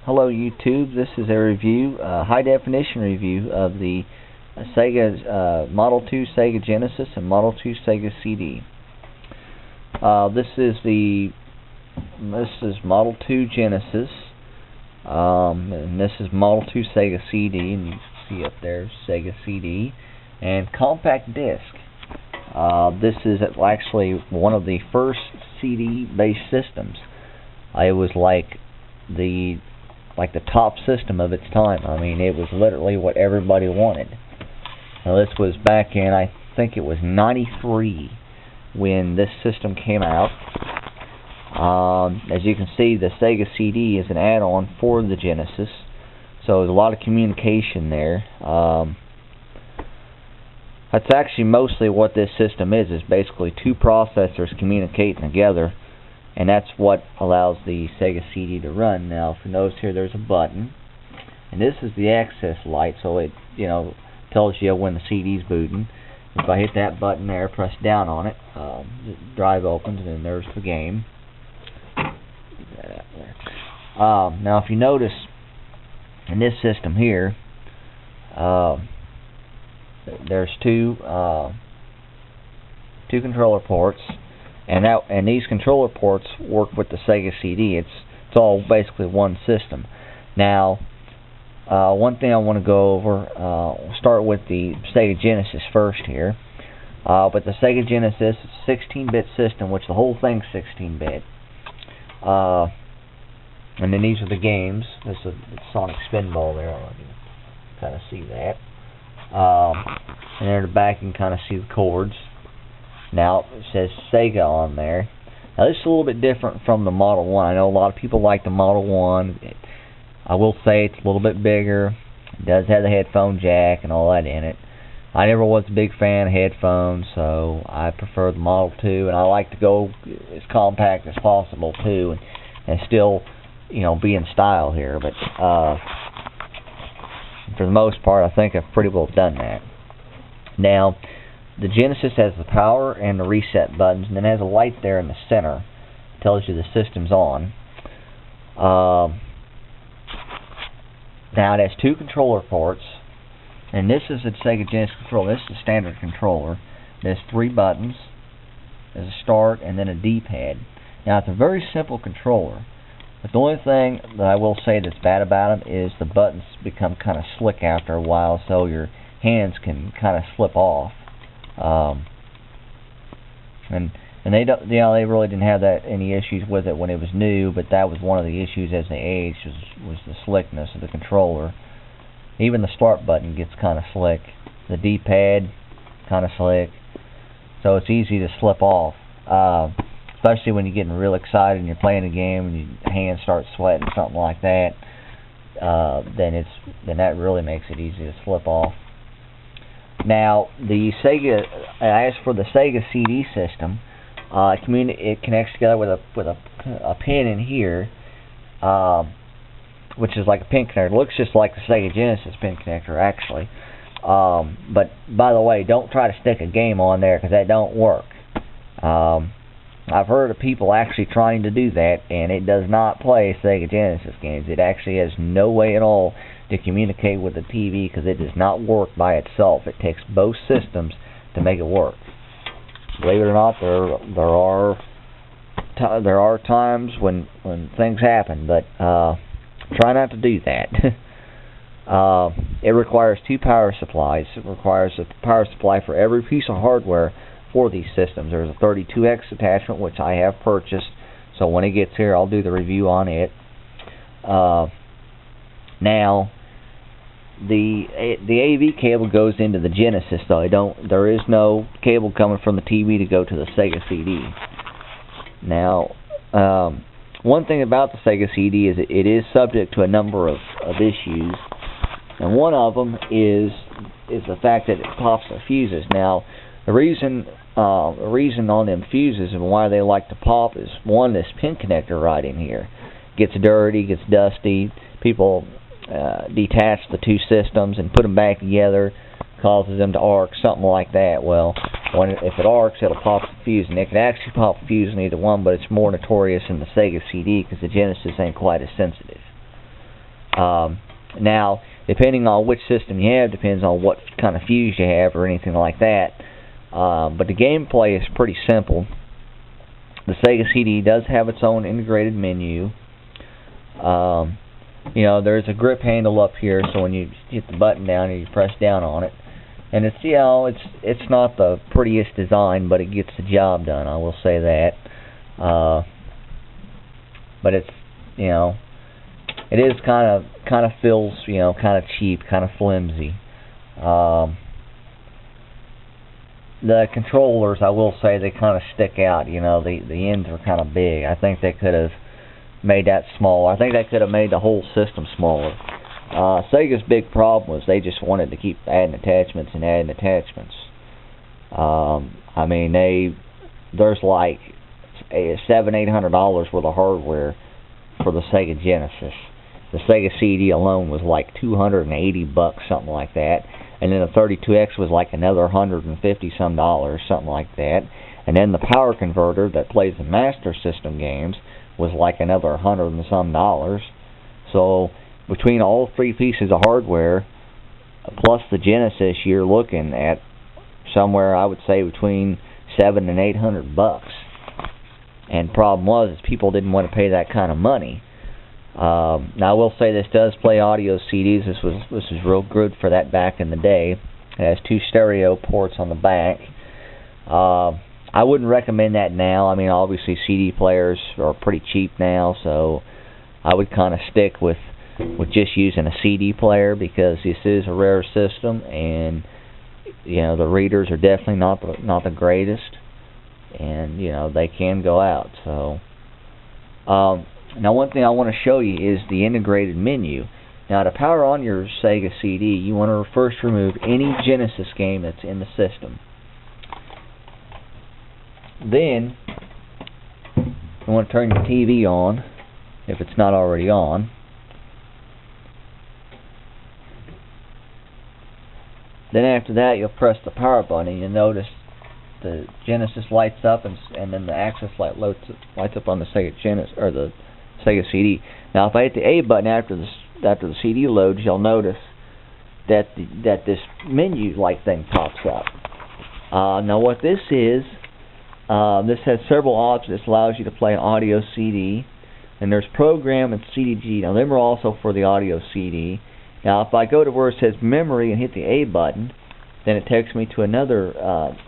Hello YouTube, this is a review, high definition review of the Sega Model 2 Sega Genesis and Model 2 Sega CD. This is Model 2 Genesis, and this is Model 2 Sega CD, and you can see up there Sega CD, and compact disc. This is actually one of the first CD-based systems. It was like the top system of its time. I mean, it was literally what everybody wanted. Now, this was back in, I think it was 93 when this system came out. As you can see, the Sega CD is an add-on for the Genesis, so there's a lot of communication there. That's actually mostly what this system is basically two processors communicating together, and that's what allows the Sega CD to run. Now, if you notice here, there's a button, and this is the access light, so it tells you when the CD's booting. If I hit that button there, press down on it, the drive opens, and then there's the game. Now, if you notice in this system here, there's two controller ports. And these controller ports work with the Sega CD. It's all basically one system. Now, one thing I want to go over, we'll start with the Sega Genesis first here. But the Sega Genesis is a 16-bit system, which the whole thing's 16-bit. And then these are the games. This is the Sonic Spinball there. I'll let you kind of see that. And there in the back you can kind of see the chords. Now, it says Sega on there. Now, this is a little bit different from the Model 1. I know a lot of people like the Model 1. I will say it's a little bit bigger. It does have the headphone jack and all that in it. I never was a big fan of headphones, so I prefer the Model 2, and I like to go as compact as possible, too, and still, be in style here. But for the most part, I think I've pretty well done that. Now, the Genesis has the power and the reset buttons, and then it has a light there in the center. It tells you the system's on. Now, it has two controller ports, and this is a Sega Genesis controller. This is a standard controller. There's three buttons. There's a start and then a D-pad. Now, it's a very simple controller, but the only thing that I will say that's bad about them is the buttons become kind of slick after a while, so your hands can kind of slip off. And they don't, they really didn't have any issues with it when it was new, but that was one of the issues as they aged was the slickness of the controller. Even the start button gets kind of slick, the D-pad kind of slick, so it's easy to slip off, especially when you're getting real excited and you're playing a game and your hands start sweating, something like that. Then that really makes it easy to slip off. Now, the Sega, as for the Sega CD system, it connects together with a pin in here, which is like a pin connector. It looks just like the Sega Genesis pin connector, actually. But by the way, don't try to stick a game on there because that don't work. I've heard of people actually trying to do that, and it does not play Sega Genesis games. It actually has no way at all to communicate with the TV because it does not work by itself. It takes both systems to make it work. Believe it or not, there are times when things happen, but try not to do that. It requires two power supplies. It requires a power supply for every piece of hardware for these systems. There's a 32X attachment, which I have purchased, so when it gets here, I'll do the review on it. Now, the AV cable goes into the Genesis, though. There is no cable coming from the TV to go to the Sega CD. Now, one thing about the Sega CD is it is subject to a number of issues, and one of them is the fact that it pops the fuses. Now, the reason on them fuses and why they like to pop is, one, this pin connector right in here gets dirty, gets dusty. People detach the two systems and put them back together, causes them to arc, something like that. Well, if it arcs, it'll pop the fuse, and it can actually pop the fuse in either one, but it's more notorious in the Sega CD because the Genesis ain't quite as sensitive. Now, depending on which system you have, depends on what kind of fuse you have or anything like that. But the gameplay is pretty simple. The Sega CD does have its own integrated menu. You know, there's a grip handle up here, so when you hit the button down and you press down on it, and it's, you know, it's not the prettiest design, but it gets the job done. I will say that. But it's, you know, it is kind of feels, you know, kind of cheap, kind of flimsy. The controllers, I will say, they kind of stick out. You know, the ends are kind of big. I think they could have made that smaller. I think they could have made the whole system smaller. Sega's big problem was they just wanted to keep adding attachments and adding attachments. I mean, there's like $700-800 worth of hardware for the Sega Genesis. The Sega CD alone was like $280, something like that. And then the 32X was like another $150 some, something like that. And then the power converter that plays the Master System games was like another $100 and some. So between all three pieces of hardware plus the Genesis, you're looking at somewhere, I would say, between $700 and $800. And the problem was people didn't want to pay that kind of money. Now I will say this does play audio CDs. This was real good for that back in the day. It has 2 stereo ports on the back. I wouldn't recommend that now. I mean, obviously CD players are pretty cheap now, so I would kind of stick with just using a CD player, because this is a rare system, and you know, the readers are definitely not the greatest, and you know, they can go out. So now one thing I want to show you is the integrated menu. Now, to power on your Sega CD, you want to first remove any Genesis game that's in the system. Then you want to turn your TV on, if it's not already on. Then after that, you'll press the power button, and you'll notice the Genesis lights up, and then the access light lights up on the Sega Genesis, or the Sega CD. Now, if I hit the A button after the CD loads, you'll notice that this menu light thing pops up. Now, what this is, this has several options. This allows you to play an audio CD, and there's program and CDG. Now, them are also for the audio CD. Now, if I go to where it says memory and hit the A button, then it takes me to another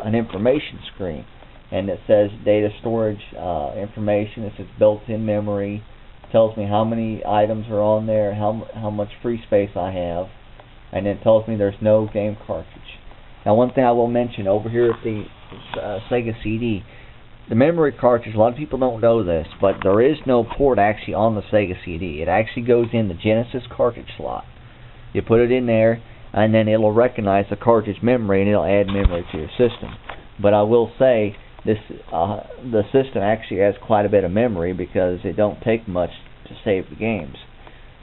an information screen, and it says data storage information. It says built-in memory. It tells me how many items are on there, how much free space I have, and then it tells me there's no game cartridge. Now, one thing I will mention over here at the Sega CD, the memory cartridge, a lot of people don't know this, but there is no port actually on the Sega CD. It actually goes in the Genesis cartridge slot. You put it in there, and then it'll recognize the cartridge memory, and it'll add memory to your system. But I will say, this the system actually has quite a bit of memory, because it don't take much to save the games.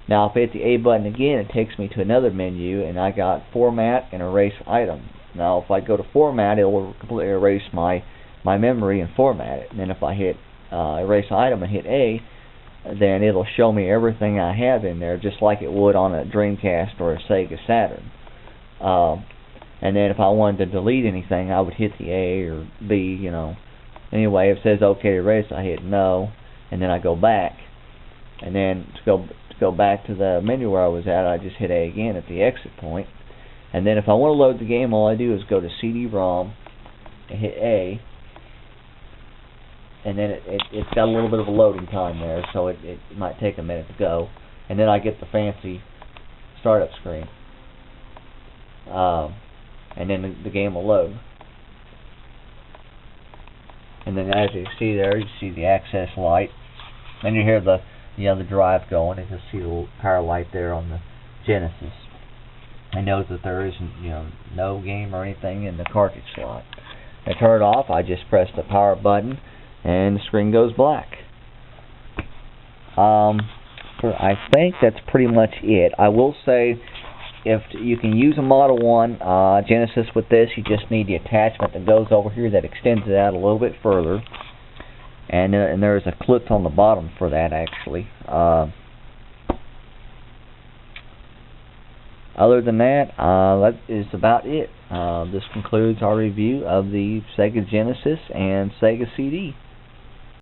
Now, if I hit the A button again, it takes me to another menu, and I got Format and Erase Item. Now, if I go to Format, it will completely erase my memory and format it. And then if I hit Erase Item and hit A, then it'll show me everything I have in there, just like it would on a Dreamcast or a Sega Saturn. And then if I wanted to delete anything, I would hit the A or B, you know. Anyway, if it says OK to erase, I hit no, and then I go back. And then to go back to the menu where I was at, I just hit A again at the exit point. And then if I want to load the game, all I do is go to CD-ROM and hit A. And then it's got a little bit of a loading time there, so it might take a minute to go. And then I get the fancy startup screen. And then the game will load. And then as you see there, you see the access light. Then you hear the drive going, and you see the little power light there on the Genesis. It knows that there isn't no game or anything in the cartridge slot. To turn it off, I just press the power button, and the screen goes black. I think that's pretty much it. I will say, if you can use a Model 1 Genesis with this, you just need the attachment that goes over here that extends it out a little bit further. And there's a clip on the bottom for that, actually. Other than that, that is about it. This concludes our review of the Sega Genesis and Sega CD.